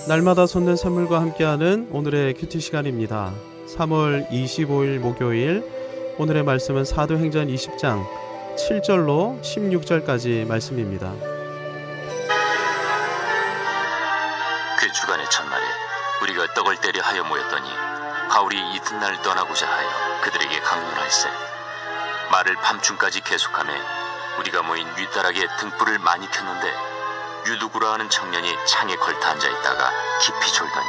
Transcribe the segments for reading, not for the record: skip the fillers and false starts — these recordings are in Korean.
날마다 솟는 샘물과 함께하는 오늘의 큐티 시간입니다. 3월 25일 목요일, 오늘의 말씀은 사도행전 20장 7절로 16절까지 말씀입니다. 그 주간의 첫날에 우리가 떡을 떼려 하여 모였더니 바울이 이튿날 떠나고자 하여 그들에게 강론할세. 말을 밤중까지 계속하며 우리가 모인 윗다락에 등불을 많이 켰는데 유두구라 하는 청년이 창에 걸터 앉아있다가 깊이 졸더니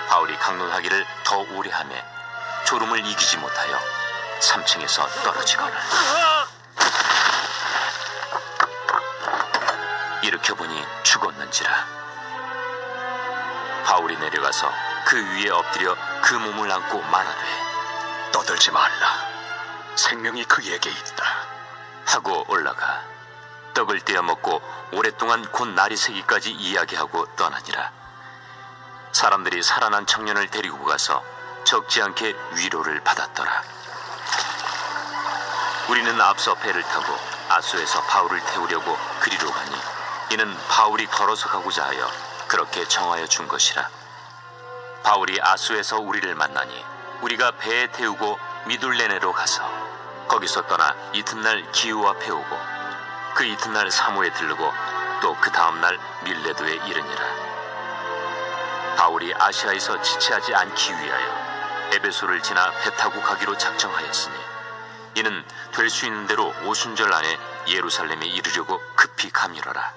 바울이 강론하기를 더 오래 하며 졸음을 이기지 못하여 3층에서 떨어지거늘 일으켜보니 죽었는지라. 바울이 내려가서 그 위에 엎드려 그 몸을 안고 말하되 떠들지 말라. 생명이 그에게 있다. 하고 올라가 떡을 떼어 먹고 오랫동안 곧 날이 새기까지 이야기하고 떠나니라. 사람들이 살아난 청년을 데리고 가서 적지 않게 위로를 받았더라. 우리는 앞서 배를 타고 아소에서 바울을 태우려고 그리로 가니 이는 바울이 걸어서 가고자 하여 그렇게 정하여 준 것이라. 바울이 아소에서 우리를 만나니 우리가 배에 태우고 미둘레네로 가서 거기서 떠나 이튿날 기우 앞에 오고 그 이튿날 사모에 들르고 또 그 다음날 밀레도에 이르니라. 바울이 아시아에서 지체하지 않기 위하여 에베소를 지나 배 타고 가기로 작정하였으니 이는 될 수 있는 대로 오순절 안에 예루살렘에 이르려고 급히 가미러라.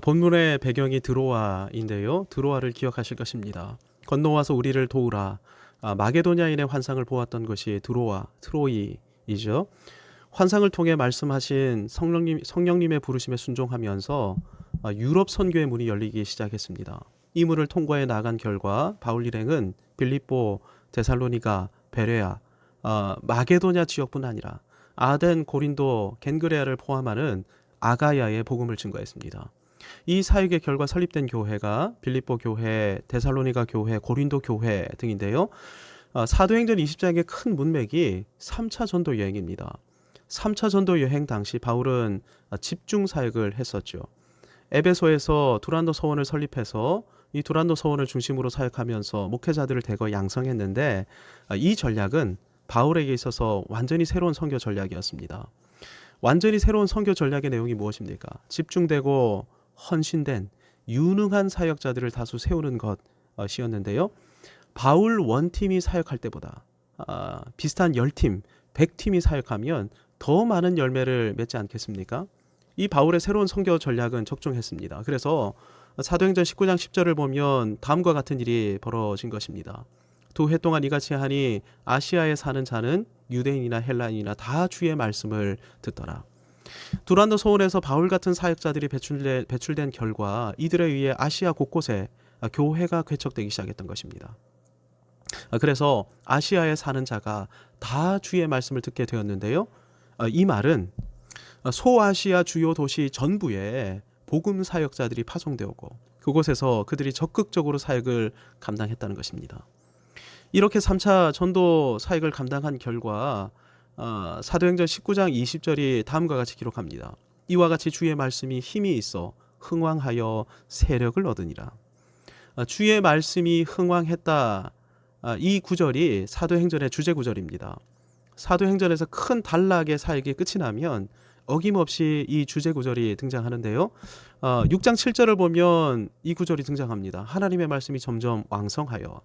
본문의 배경이 드로아인데요. 드로아를 기억하실 것입니다. 건너와서 우리를 도우라. 마게도냐인의 환상을 보았던 것이 드로아, 트로이이죠. 환상을 통해 말씀하신 성령님의 부르심에 순종하면서 유럽 선교의 문이 열리기 시작했습니다. 이 문을 통과해 나간 결과 바울 일행은 빌립보, 데살로니가, 베레아, 마게도냐 지역뿐 아니라 아덴, 고린도, 겐그레아를 포함하는 아가야에 복음을 증거했습니다. 이 사역의 결과 설립된 교회가 빌립보 교회, 데살로니가 교회, 고린도 교회 등인데요. 사도행전 20장의 큰 문맥이 3차 전도 여행입니다. 3차 전도 여행 당시 바울은 집중 사역을 했었죠. 에베소에서 두란노 서원을 설립해서 이 두란노 서원을 중심으로 사역하면서 목회자들을 대거 양성했는데 이 전략은 바울에게 있어서 완전히 새로운 선교 전략이었습니다. 완전히 새로운 선교 전략의 내용이 무엇입니까? 집중되고 헌신된 유능한 사역자들을 다수 세우는 것이었는데요. 바울 원팀이 사역할 때보다 비슷한 10팀, 100팀이 사역하면 더 많은 열매를 맺지 않겠습니까? 이 바울의 새로운 선교 전략은 적중했습니다. 그래서 사도행전 19장 10절을 보면 다음과 같은 일이 벌어진 것입니다. 2해 동안 이같이 하니 아시아에 사는 자는 유대인이나 헬라인이나 다 주의 말씀을 듣더라. 두란노 소원에서 바울 같은 사역자들이 배출된 결과 이들에 의해 아시아 곳곳에 교회가 개척되기 시작했던 것입니다. 그래서 아시아에 사는 자가 다 주의 말씀을 듣게 되었는데요. 이 말은 소아시아 주요 도시 전부에 복음 사역자들이 파송되었고 그곳에서 그들이 적극적으로 사역을 감당했다는 것입니다. 이렇게 3차 전도 사역을 감당한 결과 사도행전 19장 20절이 다음과 같이 기록합니다. 이와 같이 주의 말씀이 힘이 있어 흥왕하여 세력을 얻으니라. 주의 말씀이 흥왕했다. 이 구절이 사도행전의 주제 구절입니다. 사도행전에서 큰 단락의 사역이 끝이 나면 어김없이 이 주제 구절이 등장하는데요. 6장 7절을 보면 이 구절이 등장합니다. 하나님의 말씀이 점점 왕성하여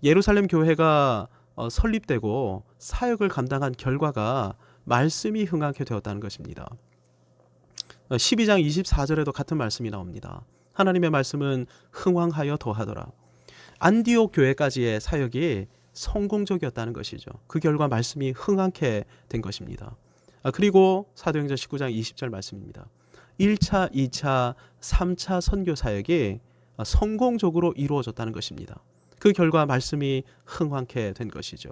예루살렘 교회가 설립되고 사역을 감당한 결과가 말씀이 흥하게 되었다는 것입니다. 12장 24절에도 같은 말씀이 나옵니다. 하나님의 말씀은 흥왕하여 더하더라. 안디옥 교회까지의 사역이 성공적이었다는 것이죠. 그 결과 말씀이 흥하게 된 것입니다. 그리고 사도행전 19장 20절 말씀입니다. 1차, 2차, 3차 선교 사역이 성공적으로 이루어졌다는 것입니다. 그 결과 말씀이 흥왕케 된 것이죠.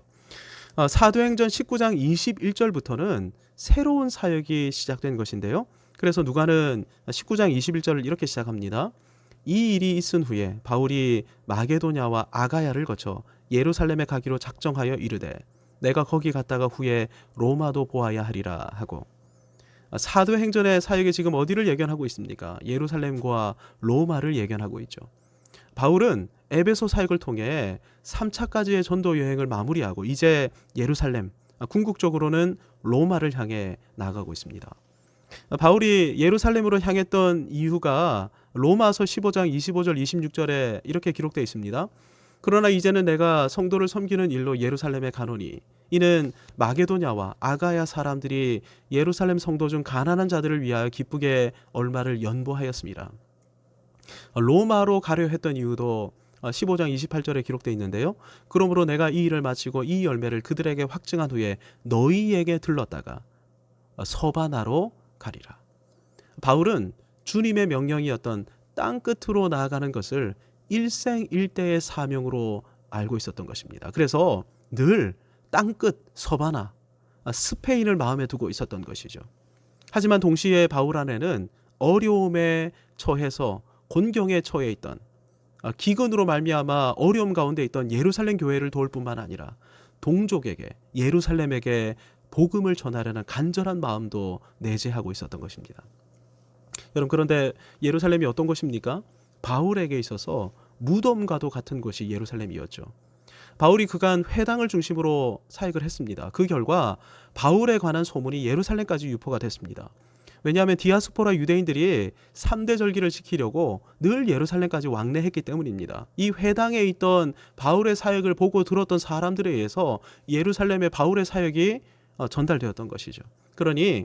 사도행전 19장 21절부터는 새로운 사역이 시작된 것인데요. 그래서 누가는 19장 21절을 이렇게 시작합니다. 이 일이 있은 후에 바울이 마게도냐와 아가야를 거쳐 예루살렘에 가기로 작정하여 이르되 내가 거기 갔다가 후에 로마도 보아야 하리라 하고, 사도행전의 사역이 지금 어디를 예견하고 있습니까? 예루살렘과 로마를 예견하고 있죠. 바울은 에베소 사역을 통해 3차까지의 전도 여행을 마무리하고 이제 예루살렘, 궁극적으로는 로마를 향해 나아가고 있습니다. 바울이 예루살렘으로 향했던 이유가 로마서 15장 25절 26절에 이렇게 기록되어 있습니다. 그러나 이제는 내가 성도를 섬기는 일로 예루살렘에 가노니 이는 마게도냐와 아가야 사람들이 예루살렘 성도 중 가난한 자들을 위하여 기쁘게 얼마를 연보하였습니다. 로마로 가려 했던 이유도 15장 28절에 기록되어 있는데요. 그러므로 내가 이 일을 마치고 이 열매를 그들에게 확증한 후에 너희에게 들렀다가 서바나로 가리라. 바울은 주님의 명령이었던 땅 끝으로 나아가는 것을 일생일대의 사명으로 알고 있었던 것입니다. 그래서 늘 땅끝 서바나, 스페인을 마음에 두고 있었던 것이죠. 하지만 동시에 바울 안에는 어려움에 처해서 곤경에 처해 있던, 기근으로 말미암아 어려움 가운데 있던 예루살렘 교회를 도울 뿐만 아니라 동족에게, 예루살렘에게 복음을 전하려는 간절한 마음도 내재하고 있었던 것입니다. 여러분, 그런데 예루살렘이 어떤 것입니까? 바울에게 있어서 무덤과도 같은 곳이 예루살렘이었죠. 바울이 그간 회당을 중심으로 사역을 했습니다. 그 결과 바울에 관한 소문이 예루살렘까지 유포가 됐습니다. 왜냐하면 디아스포라 유대인들이 3대 절기를 지키려고 늘 예루살렘까지 왕래했기 때문입니다. 이 회당에 있던 바울의 사역을 보고 들었던 사람들에 의해서 예루살렘의 바울의 사역이 전달되었던 것이죠. 그러니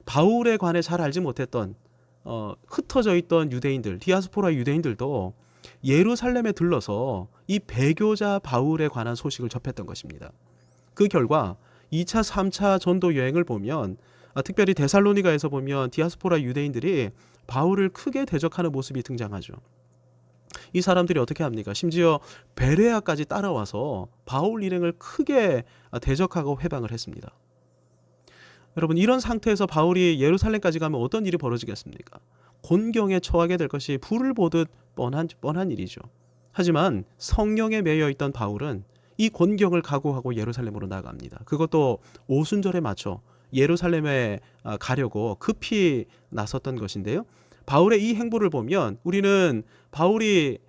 바울에 관해 잘 알지 못했던 흩어져 있던 유대인들, 디아스포라 유대인들도 예루살렘에 들러서 이 배교자 바울에 관한 소식을 접했던 것입니다. 그 결과 2차, 3차 전도 여행을 보면 특별히 데살로니가에서 보면 디아스포라 유대인들이 바울을 크게 대적하는 모습이 등장하죠. 이 사람들이 어떻게 합니까? 심지어 베레아까지 따라와서 바울 일행을 크게 대적하고 회방을 했습니다. 여러분, 이런 상태에서 바울이 예루살렘까지 가면 어떤 일이 벌어지겠습니까? 곤경에 처하게 될 것이 불을 보듯 뻔한 일이죠. 하지만 성령에 매여 있던 바울은 이 곤경을 각오하고 예루살렘으로 나갑니다. 그것도 오순절에 맞춰 예루살렘에 가려고 급히 나섰던 것인데요. 바울의 이 행보를 보면 우리는 바울이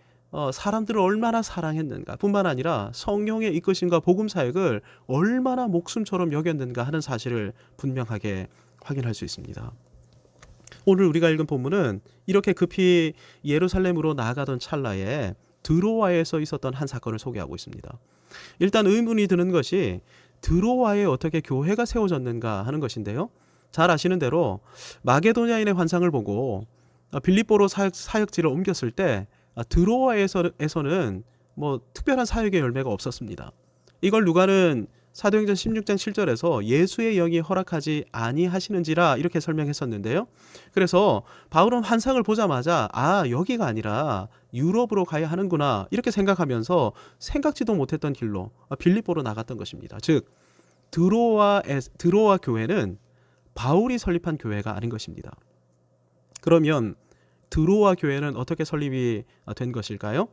사람들을 얼마나 사랑했는가 뿐만 아니라 성령의 이끄심과 복음 사역을 얼마나 목숨처럼 여겼는가 하는 사실을 분명하게 확인할 수 있습니다. 오늘 우리가 읽은 본문은 이렇게 급히 예루살렘으로 나아가던 찰나에 드로아에서 있었던 한 사건을 소개하고 있습니다. 일단 의문이 드는 것이 드로아에 어떻게 교회가 세워졌는가 하는 것인데요. 잘 아시는 대로 마게도냐인의 환상을 보고 빌립보로 사역지를 옮겼을 때 드로아에서는 뭐 특별한 사역의 열매가 없었습니다. 이걸 누가는 사도행전 16장 7절에서 예수의 영이 허락하지 아니하시는지라 이렇게 설명했었는데요. 그래서 바울은 환상을 보자마자 여기가 아니라 유럽으로 가야 하는구나 이렇게 생각하면서 생각지도 못했던 길로 빌립보로 나갔던 것입니다. 즉 드로아 교회는 바울이 설립한 교회가 아닌 것입니다. 그러면 드로아 교회는 어떻게 설립이 된 것일까요?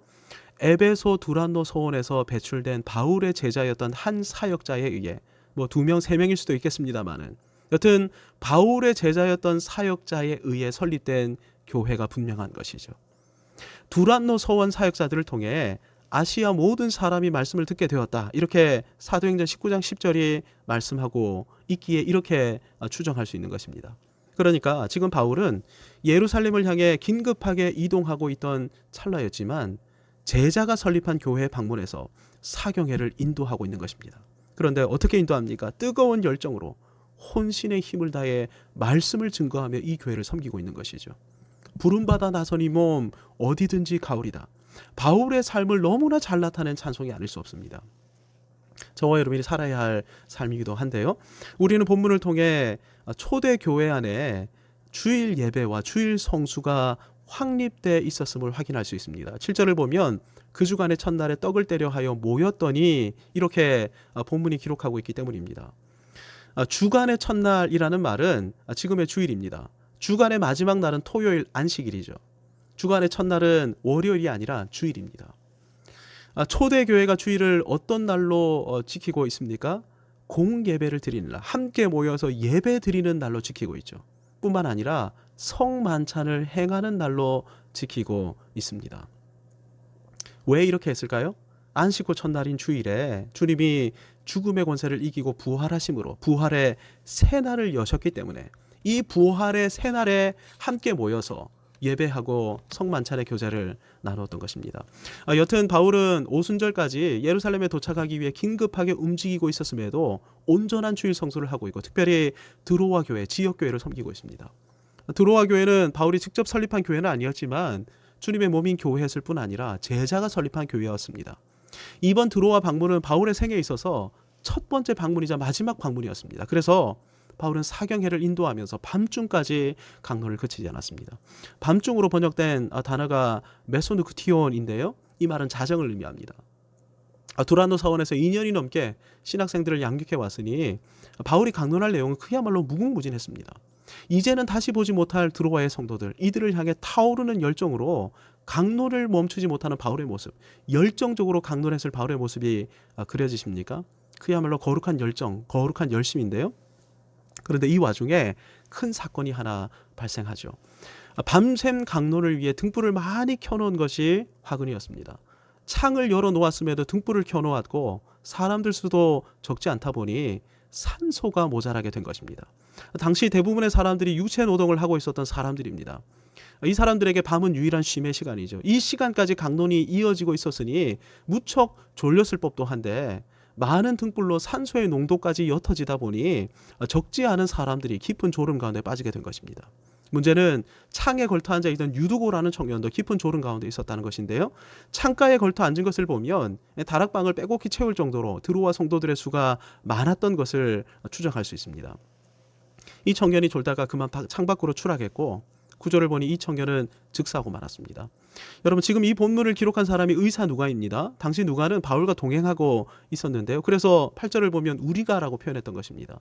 에베소 두란노 소원에서 배출된 바울의 제자였던 한 사역자에 의해 2명, 3명일 수도 있겠습니다만은 여튼 바울의 제자였던 사역자에 의해 설립된 교회가 분명한 것이죠. 두란노 소원 사역자들을 통해 아시아 모든 사람이 말씀을 듣게 되었다. 이렇게 사도행전 19장 10절이 말씀하고 있기에 이렇게 추정할 수 있는 것입니다. 그러니까 지금 바울은 예루살렘을 향해 긴급하게 이동하고 있던 찰나였지만 제자가 설립한 교회에 방문해서 사경회를 인도하고 있는 것입니다. 그런데 어떻게 인도합니까? 뜨거운 열정으로 혼신의 힘을 다해 말씀을 증거하며 이 교회를 섬기고 있는 것이죠. 부름받아 나선 이 몸 어디든지 가오리다. 바울의 삶을 너무나 잘 나타낸 찬송이 아닐 수 없습니다. 저와 여러분이 살아야 할 삶이기도 한데요. 우리는 본문을 통해 초대 교회 안에 주일 예배와 주일 성수가 확립돼 있었음을 확인할 수 있습니다. 7절을 보면 그 주간의 첫날에 떡을 떼려 하여 모였더니 이렇게 본문이 기록하고 있기 때문입니다. 주간의 첫날이라는 말은 지금의 주일입니다. 주간의 마지막 날은 토요일 안식일이죠. 주간의 첫날은 월요일이 아니라 주일입니다. 초대교회가 주일을 어떤 날로 지키고 있습니까? 공예배를 드리는 날, 함께 모여서 예배 드리는 날로 지키고 있죠. 뿐만 아니라 성만찬을 행하는 날로 지키고 있습니다. 왜 이렇게 했을까요? 안식 후 첫날인 주일에 주님이 죽음의 권세를 이기고 부활하심으로 부활의 새날을 여셨기 때문에 이 부활의 새날에 함께 모여서 예배하고 성만찬의 교제를 나누었던 것입니다. 여튼 바울은 오순절까지 예루살렘에 도착하기 위해 긴급하게 움직이고 있었음에도 온전한 주일 성수를 하고 있고 특별히 드로아 교회, 지역 교회를 섬기고 있습니다. 드로아 교회는 바울이 직접 설립한 교회는 아니었지만 주님의 몸인 교회였을 뿐 아니라 제자가 설립한 교회였습니다. 이번 드로아 방문은 바울의 생애에 있어서 첫 번째 방문이자 마지막 방문이었습니다. 그래서 바울은 사경회를 인도하면서 밤중까지 강론을 그치지 않았습니다. 밤중으로 번역된 단어가 메소누크티온인데요. 이 말은 자정을 의미합니다. 두란노 사원에서 2년이 넘게 신학생들을 양육해 왔으니 바울이 강론할 내용은 그야말로 무궁무진했습니다. 이제는 다시 보지 못할 드로아의 성도들, 이들을 향해 타오르는 열정으로 강론을 멈추지 못하는 바울의 모습, 열정적으로 강론했을 바울의 모습이 그려지십니까? 그야말로 거룩한 열정, 거룩한 열심인데요. 그런데 이 와중에 큰 사건이 하나 발생하죠. 밤샘 강론을 위해 등불을 많이 켜놓은 것이 화근이었습니다. 창을 열어놓았음에도 등불을 켜놓았고 사람들 수도 적지 않다 보니 산소가 모자라게 된 것입니다. 당시 대부분의 사람들이 육체 노동을 하고 있었던 사람들입니다. 이 사람들에게 밤은 유일한 쉼의 시간이죠. 이 시간까지 강론이 이어지고 있었으니 무척 졸렸을 법도 한데 많은 등불로 산소의 농도까지 옅어지다 보니 적지 않은 사람들이 깊은 졸음 가운데 빠지게 된 것입니다. 문제는 창에 걸터 앉아 있던 유두고라는 청년도 깊은 졸음 가운데 있었다는 것인데요. 창가에 걸터 앉은 것을 보면 다락방을 빼곡히 채울 정도로 드로아 성도들의 수가 많았던 것을 추정할 수 있습니다. 이 청년이 졸다가 그만 창밖으로 추락했고 구절을 보니 이 청년은 즉사하고 말았습니다. 여러분, 지금 이 본문을 기록한 사람이 의사 누가입니다. 당시 누가는 바울과 동행하고 있었는데요. 그래서 8절을 보면 우리가라고 표현했던 것입니다.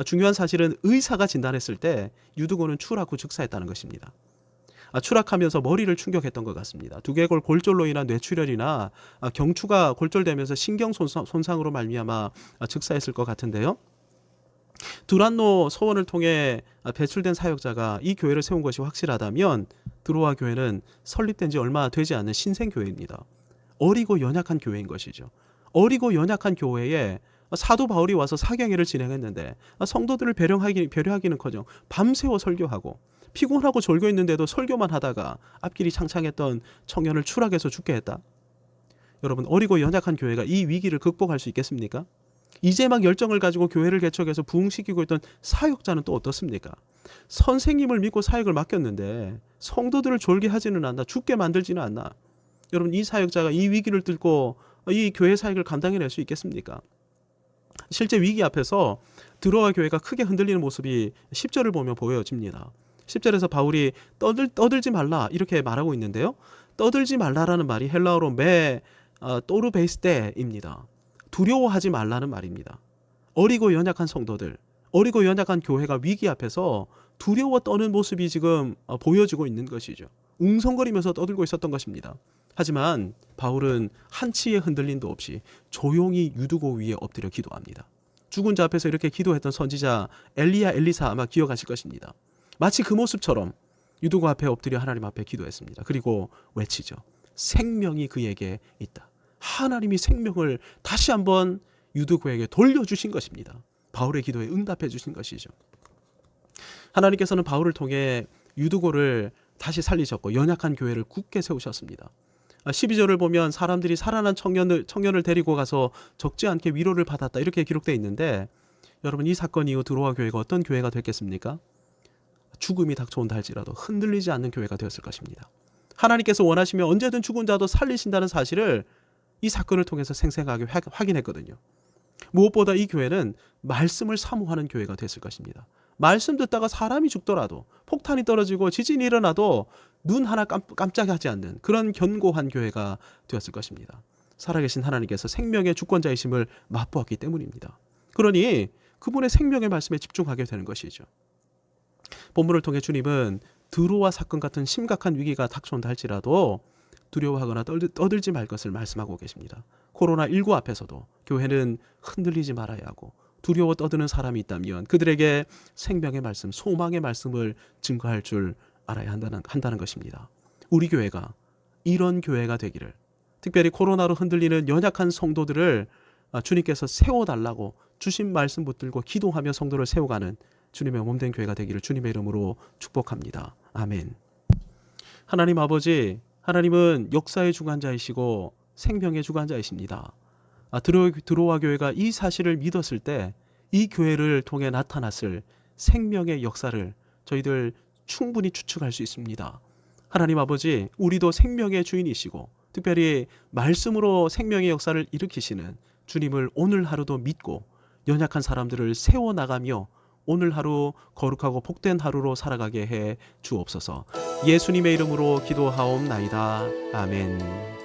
중요한 사실은 의사가 진단했을 때 유두고는 추락 후 즉사했다는 것입니다. 추락하면서 머리를 충격했던 것 같습니다. 두개골 골절로 인한 뇌출혈이나 경추가 골절되면서 신경 손상으로 말미암아 즉사했을 것 같은데요. 두란노 서원을 통해 배출된 사역자가 이 교회를 세운 것이 확실하다면 드로아 교회는 설립된 지 얼마 되지 않은 신생교회입니다. 어리고 연약한 교회인 것이죠. 어리고 연약한 교회에 사도 바울이 와서 사경회를 진행했는데 성도들을 배려하기는커녕 밤새워 설교하고 피곤하고 졸고 있는데도 설교만 하다가 앞길이 창창했던 청년을 추락해서 죽게 했다. 여러분, 어리고 연약한 교회가 이 위기를 극복할 수 있겠습니까? 이제 막 열정을 가지고 교회를 개척해서 부흥시키고 있던 사역자는 또 어떻습니까? 선생님을 믿고 사역을 맡겼는데 성도들을 졸게 하지는 않나, 죽게 만들지는 않나. 여러분, 이 사역자가 이 위기를 뚫고 이 교회 사역을 감당해낼 수 있겠습니까? 실제 위기 앞에서 드로아 교회가 크게 흔들리는 모습이 10절을 보면 보여집니다. 10절에서 바울이 떠들지 말라 이렇게 말하고 있는데요. 떠들지 말라라는 말이 헬라어로 또르베이스테입니다. 두려워하지 말라는 말입니다. 어리고 연약한 성도들, 어리고 연약한 교회가 위기 앞에서 두려워 떠는 모습이 지금 보여지고 있는 것이죠. 웅성거리면서 떠들고 있었던 것입니다. 하지만 바울은 한치의 흔들림도 없이 조용히 유두고 위에 엎드려 기도합니다. 죽은 자 앞에서 이렇게 기도했던 선지자 엘리사 아마 기억하실 것입니다. 마치 그 모습처럼 유두고 앞에 엎드려 하나님 앞에 기도했습니다. 그리고 외치죠. 생명이 그에게 있다. 하나님이 생명을 다시 한번 유두고에게 돌려주신 것입니다. 바울의 기도에 응답해 주신 것이죠. 하나님께서는 바울을 통해 유두고를 다시 살리셨고 연약한 교회를 굳게 세우셨습니다. 12절을 보면 사람들이 살아난 청년을 데리고 가서 적지 않게 위로를 받았다 이렇게 기록되어 있는데 여러분, 이 사건 이후 드로아 교회가 어떤 교회가 됐겠습니까? 죽음이 닥쳐온다 할지라도 흔들리지 않는 교회가 되었을 것입니다. 하나님께서 원하시면 언제든 죽은 자도 살리신다는 사실을 이 사건을 통해서 생생하게 확인했거든요. 무엇보다 이 교회는 말씀을 사모하는 교회가 됐을 것입니다. 말씀 듣다가 사람이 죽더라도 폭탄이 떨어지고 지진이 일어나도 눈 하나 깜짝하지 않는 그런 견고한 교회가 되었을 것입니다. 살아계신 하나님께서 생명의 주권자이심을 맛보았기 때문입니다. 그러니 그분의 생명의 말씀에 집중하게 되는 것이죠. 본문을 통해 주님은 드로아 사건 같은 심각한 위기가 닥쳐온다 할지라도 두려워하거나 떠들지 말 것을 말씀하고 계십니다. 코로나19 앞에서도 교회는 흔들리지 말아야 하고 두려워 떠드는 사람이 있다면 그들에게 생명의 말씀, 소망의 말씀을 증거할 줄 알아야 한다는 것입니다. 우리 교회가 이런 교회가 되기를, 특별히 코로나로 흔들리는 연약한 성도들을 주님께서 세워달라고 주신 말씀 붙들고 기도하며 성도를 세워가는 주님의 몸된 교회가 되기를 주님의 이름으로 축복합니다. 아멘. 하나님 아버지, 하나님은 역사의 주관자이시고 생명의 주관자이십니다. 드로아 교회가 이 사실을 믿었을 때 이 교회를 통해 나타났을 생명의 역사를 저희들 충분히 추측할 수 있습니다. 하나님 아버지, 우리도 생명의 주인이시고 특별히 말씀으로 생명의 역사를 일으키시는 주님을 오늘 하루도 믿고 연약한 사람들을 세워나가며 오늘 하루 거룩하고 복된 하루로 살아가게 해 주옵소서. 예수님의 이름으로 기도하옵나이다. 아멘.